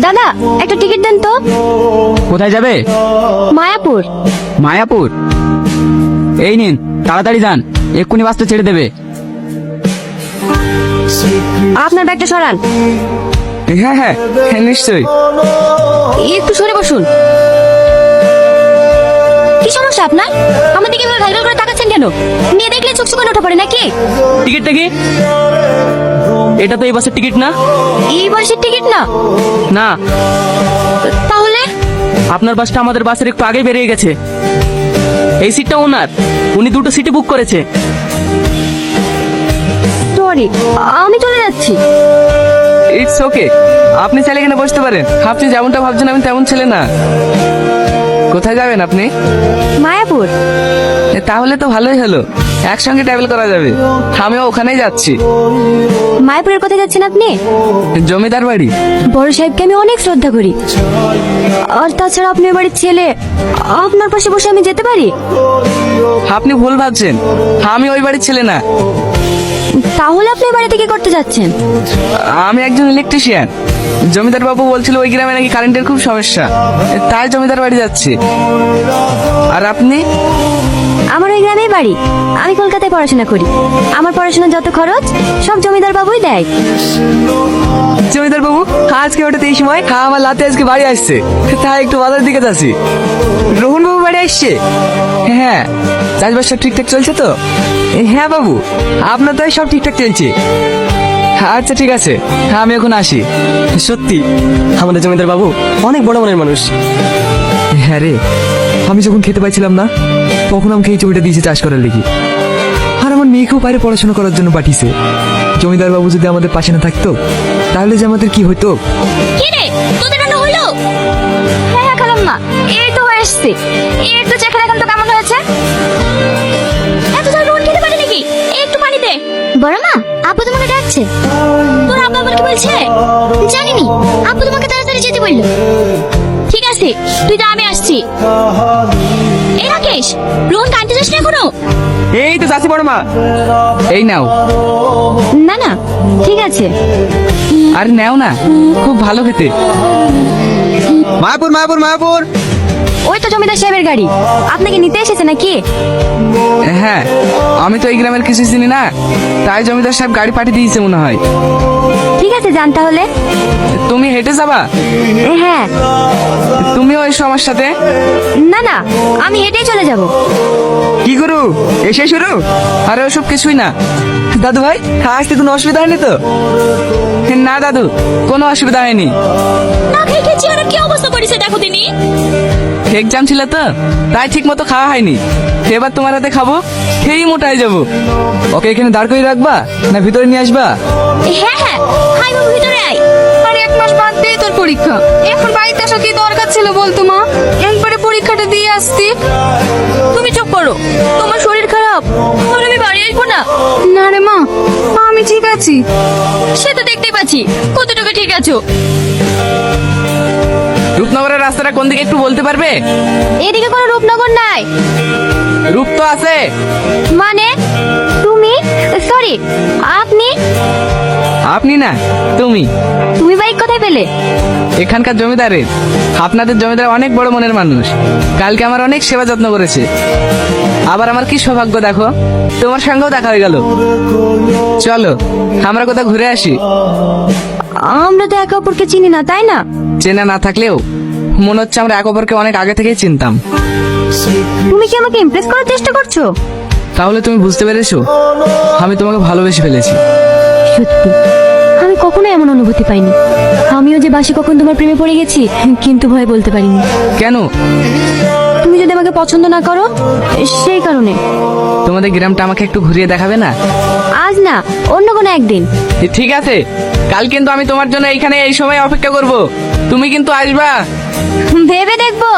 দাদা একটা টিকিট দেন তো। কোথায় যাবে? মায়াপুর। মায়াপুর? এই নিন, তাড়াতাড়ি যান, এক্ষুনি বাসটা ছেড়ে দেবে। আপনার ব্যাগটা সরান। হ্যাঁ হ্যাঁ হ্যাঁ, নিশ্চয়ই। একটু সরে বসুন। কি সমস্যা আপনার? আমার দিকে এভাবে ঘালঘাল করে তাকাচ্ছেন কেন? মেয়ে দেখলে চোখ শুকানো ওঠা পড়ে নাকি? টিকিটটা কি? এটা তো এই বাসের টিকিট না। এই বাসের টিকিট না? না। তাহলে? আপনার বাসটা আমাদের বাসের একটু আগে বেরিয়ে গেছে। এই সিটটা ওনার, উনি দুটো সিটে বুক করেছে। সরি, আমি চলে যাচ্ছি। ইটস ওকে, আপনি চাইলে এখানে বসতে পারেন। আপনি যেমনটা ভাবছেন আমি তেমন ছেলে না। কোথায় যাবেন আপনি? মায়াপুর। তাহলে তো ভালোই হলো, একসঙ্গে ট্রাভেল করা যাবে। আমিও ওখানেই যাচ্ছি। মায়াপুরের কোথায় যাচ্ছেন আপনি? জমিদার বাড়ি। বড় সাহেবকে আমি অনেক শ্রদ্ধা করি। আর তাছাড়া আপনি ওই বাড়ির ছেলে, আপনার পাশে বসে আমি যেতে পারি? আপনি ভুল ভাবছেন, আমি ওই বাড়ির ছেলে না। তাহলে আপনি ওই বাড়িতে কি করতে যাচ্ছেন? আমি একজন ইলেকট্রিশিয়ান। জমিদার বাবু বলছিল ওই গ্রামে নাকি কারেন্টের খুব সমস্যা, তাই জমিদার বাড়ি যাচ্ছি। আর আপনি? আমার ওই গ্রামেই বাড়ি। আমি কলকাতায় পড়াশোনা করি। আমার পড়াশোনার যত খরচ সব জমিদার বাবুই দেয়। জমিদার বাবু আজকে হঠাৎ এই সময়? আমার লাতে আজকে বাড়ি আসছে, তাই একটু বাজার দিকে যাচ্ছি। রোহন বাবু বাড়ি আসছে? হ্যাঁ। চাষবাস সব ঠিকঠাক চলছে তো? হ্যাঁ বাবু, আপনার তো সব ঠিকঠাক চলছে। আচ্ছা ঠিক আছে, আমি এখন আসি। সত্যি আমাদের জমিদার বাবু অনেক বড় মনের মানুষ। হ্যাঁ রে, আমি যখন খেতে পাইছিলাম না তখন আমাকে এই জমিটা দিয়েছে চাষ করার লেগে। আর আমার মেয়েকেও বাইরে পড়াশোনা করার জন্য পাঠিয়েছে। জমিদার বাবু যদি আমাদের পাশে না থাকতো তাহলে যে আমাদের কি হতো। কি রে, তোদের রান্না হলো? হ্যাঁ হ্যাঁ খালাম না, এই তো হয়ে এসছে। একটু চেখে দেখান তো কেমন হয়েছে। এত ঝাল রোহন খেতে পারে নাকি? একটু পানি দে। বড় মা, আপু তোমাকে ডাকছে। তোর আব্বা আবার কি বলছে? জানিনি, আপু তোমাকে তাড়াতাড়ি যেতে বললো। ঠিক আছে, তুই তো, আমি আসছি। এই রাকেশ, রোহন কাঁদতে যাস না এখনো? এই তো চাষি বড় মা, এই নাও। না না, ঠিক আছে। আর নাও না, খুব ভালো খেতে। মায়াপুর মায়াপুর মায়াপুর। ওই তো জমিদার সাহেবের গাড়ি। আপনাকে নিতে এসেছে নাকি? হ্যাঁ, আমি তো এই গ্রামের কিছু চিনি না, তাই জমিদার সাহেব গাড়ি পাঠিয়ে দিয়েছে মনে হয়। ঠিক আছে, যান তাহলে। তুমি হেঁটে যাবা? হ্যাঁ। তুমিও এসো আমার সাথে। না না, আমি হেঁটেই চলে যাব। কি করু, এসে শুরু? আরে ওসব কিছুই না। দাদু ভাই, আসতে কোনো অসুবিধা হয়নি তো? না দাদু, কোনো অসুবিধা হয়নি। না খেয়ে খেয়ে চেহারার কি অবস্থা করেছে দেখো তিনি। এক্সাম ছিল তো, তাই ঠিক মতো খাওয়া হয়নি। এবার তোমার হাতে খাবো, খেয়েই মোটায় যাবো। ওকে এখানে দাঁড় করে রাখবা না ভিতরে নিয়ে আসবা? হ্যাঁ হ্যাঁ, হাই বাবু ভিতরে আয়। আর 1 মাস বাদ দিয়ে তোর পরীক্ষা, এখন বাড়িতে আসা কি দরকার ছিল বলতো মা? একবারে পরীক্ষাটা দিয়ে আসতি। তুমি চুপ করো, তোমার শরীর খারাপ, আর আমি বাড়ি আসবো না। না রে মা, আমি ঠিক আছি। সে তো দেখতেই পাচ্ছি কতটুকু ঠিক আছো। রূপনগরের রাস্তাটা কোন দিকে একটু বলতে পারবে? এদিকে কোনো রূপনগর নাই। রূপ তো আছে। মানে তুমি? সরি, আপনি? আপনি না, তুমি। তুমি বাইক কোথায় পেলে? এখানকার জমিদারের। আপনাদের জমিদার অনেক বড় মনের মানুষ। কালকে আমার অনেক সেবা যত্ন করেছে। আবার আমার কি সৌভাগ্য দেখো, তোমার সঙ্গেও দেখা হয়ে গেল। চলো আমরা কোথাও ঘুরে আসি। আমরা তো একে অপরকে চিনি না, তাই না? চেনা না থাকলেও মনে হচ্ছে আমরা এক অপরকে অনেক আগে থেকেই চিনতাম। তুমি কি আমাকে ইমপ্রেস করার চেষ্টা করছো? তাহলে তুমি বুঝতে পেরেছো আমি তোমাকে ভালোবেসে ফেলেছি। সত্যি, আমি কখনো এমন অনুভূতি পাইনি। আমিও যে বাসে কখন তোমার প্রেমে পড়ে গেছি, কিন্তু ভয় বলতে পারিনি। কেন? তুমি যদি আমাকে পছন্দ না করো, সেই কারণে। তোমাদের গ্রামটা আমাকে একটু ঘুরিয়ে দেখাবে না? আজ না, অন্য কোনো একদিন। ঠিক আছে, কাল কিন্তু আমি তোমার জন্য এইখানে এই সময় অপেক্ষা করব। তুমি কিন্তু আসবা। ভেবে দেখবো।